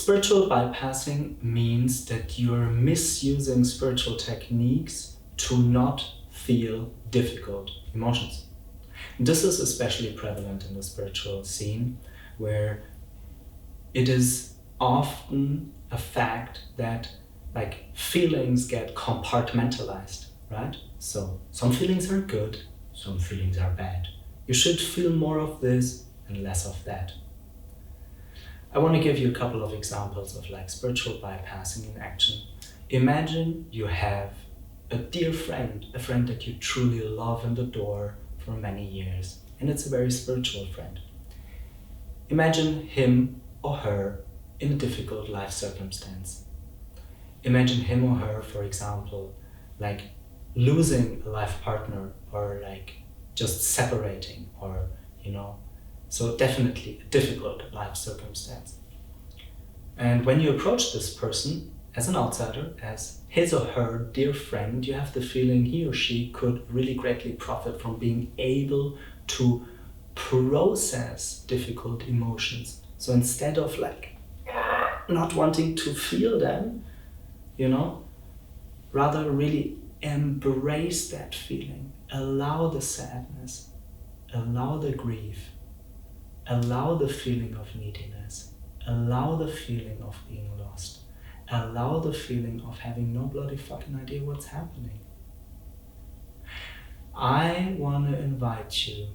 Spiritual bypassing means that you're misusing spiritual techniques to not feel difficult emotions. This is especially prevalent in the spiritual scene, where it is often a fact that feelings get compartmentalized, right? So some feelings are good, some feelings are bad. You should feel more of this and less of that. I want to give you a couple of examples of spiritual bypassing in action. Imagine you have a dear friend, a friend that you truly love and adore for many years, and it's a very spiritual friend. Imagine him or her in a difficult life circumstance. Imagine him or her, for example, losing a life partner, or just separating, or so definitely a difficult life circumstance. And when you approach this person as an outsider, as his or her dear friend, you have the feeling he or she could really greatly profit from being able to process difficult emotions. So instead of not wanting to feel them, rather really embrace that feeling, allow the sadness, allow the grief, allow the feeling of neediness, allow the feeling of being lost, allow the feeling of having no bloody fucking idea what's happening. I want to invite you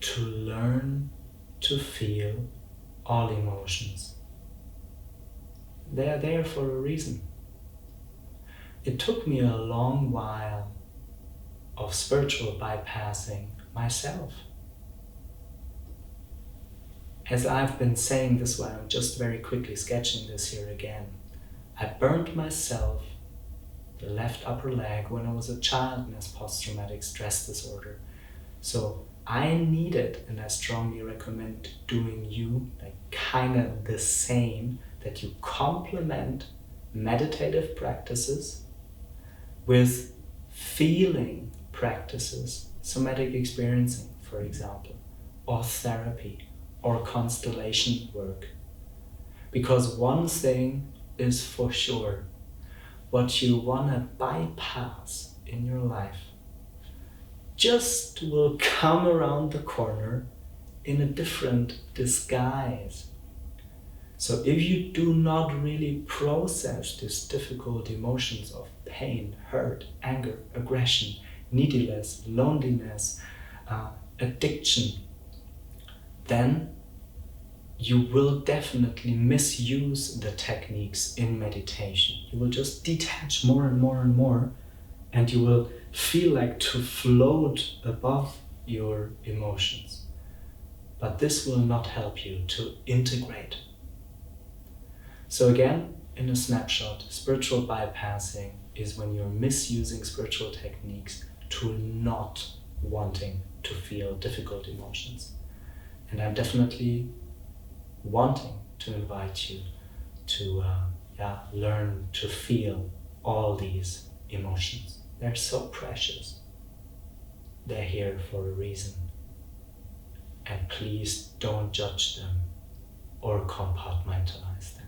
to learn to feel all emotions. They are there for a reason. It took me a long while of spiritual bypassing myself. As I've been saying this while I'm just very quickly sketching this here again, I burned myself the left upper leg when I was a child and has post-traumatic stress disorder. So I needed, and I strongly recommend doing you kind of the same, that you complement meditative practices with feeling practices, somatic experiencing, for example, or therapy, or constellation work. Because one thing is for sure, what you want to bypass in your life just will come around the corner in a different disguise. So if you do not really process these difficult emotions of pain, hurt, anger, aggression, neediness, loneliness, addiction, then you will definitely misuse the techniques in meditation. You will just detach more and more and more, and you will feel like to float above your emotions. But this will not help you to integrate. So again, in a snapshot, spiritual bypassing is when you're misusing spiritual techniques to not wanting to feel difficult emotions. And I'm definitely wanting to invite you to learn to feel all these emotions. They're so precious. They're here for a reason. And please don't judge them or compartmentalize them.